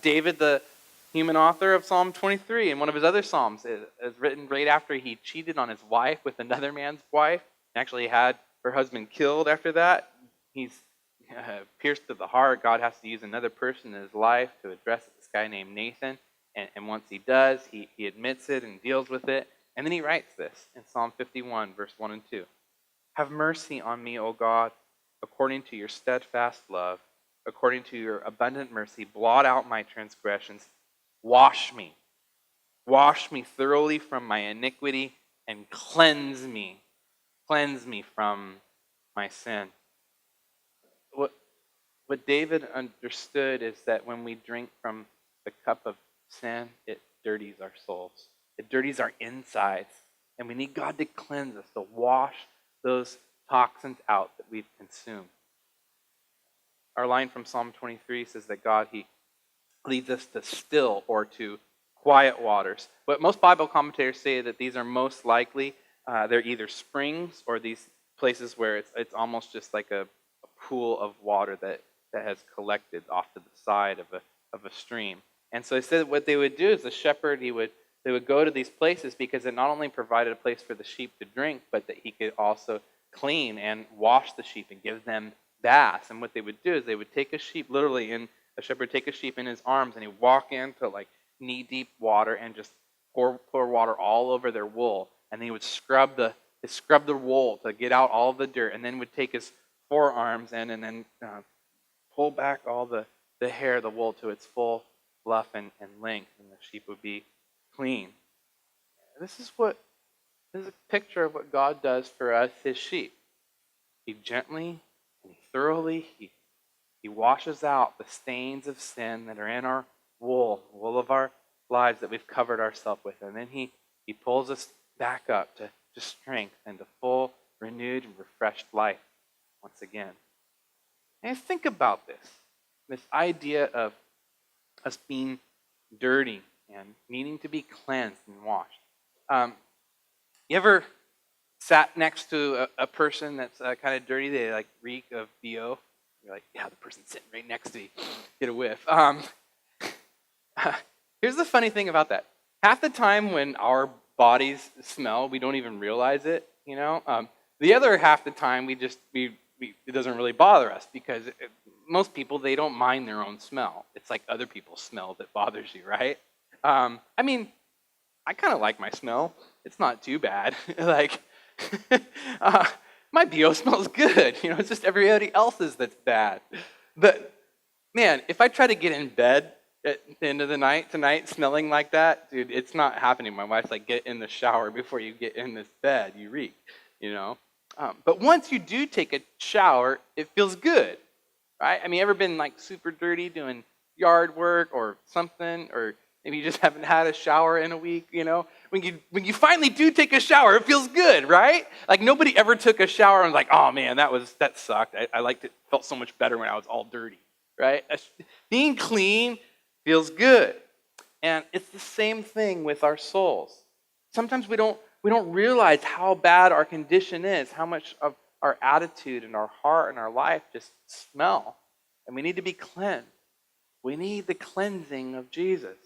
David, the human author of Psalm 23, in one of his other Psalms, is written right after he cheated on his wife with another man's wife, and actually had her husband killed after that. He's pierced to the heart. God has to use another person in his life to address this guy named Nathan. And once he does, he admits it and deals with it. And then he writes this in Psalm 51, verse 1 and 2. Have mercy on me, O God, according to your steadfast love, according to your abundant mercy. Blot out my transgressions. Wash me. Wash me thoroughly from my iniquity and cleanse me. Cleanse me from my sin. What David understood is that when we drink from the cup of sin, it dirties our souls. It dirties our insides. And we need God to cleanse us, to wash those toxins out that we've consumed. Our line from Psalm 23 says that God, He leads us to still or to quiet waters. But most Bible commentators say that these are most likely, they're either springs or these places where it's almost just like a pool of water that has collected off to the side of a stream. And so they said what they would do is the shepherd, they would go to these places because it not only provided a place for the sheep to drink, but that he could also clean and wash the sheep and give them baths. And what they would do is they would take a sheep, literally, a shepherd take a sheep in his arms, and he'd walk into like knee-deep water and just pour water all over their wool. And then he would scrub the wool to get out all the dirt, and then would take his forearms and then pull back all the hair, the wool, to its full fluff and length, and the sheep would be clean. This is a picture of what God does for us, his sheep. He gently and thoroughly, he washes out the stains of sin that are in our wool of our lives that we've covered ourselves with. And then he pulls us back up to strength and to full, renewed, and refreshed life once again. And think about this idea of us being dirty and needing to be cleansed and washed. You ever sat next to a person that's kind of dirty? They like reek of BO. You're like, yeah, the person's sitting right next to you. Get a whiff. Here's the funny thing about that. Half the time when our bodies smell, we don't even realize it. The other half the time, it doesn't really bother us because most people, they don't mind their own smell. It's like other people's smell that bothers you, right? I kind of like my smell. It's not too bad. My BO smells good. It's just everybody else's that's bad. But man, if I try to get in bed at the end of the night tonight smelling like that, dude, it's not happening. My wife's like, get in the shower before you get in this bed. You reek, But once you do take a shower, it feels good, right? Ever been like super dirty doing yard work or something, or maybe you just haven't had a shower in a week, When you finally do take a shower, it feels good, right? Like nobody ever took a shower and was like, oh man, that sucked. I liked it. Felt so much better when I was all dirty, right? Being clean feels good. And it's the same thing with our souls. Sometimes we don't realize how bad our condition is, how much of our attitude and our heart and our life just smell. And we need to be cleansed. We need the cleansing of Jesus.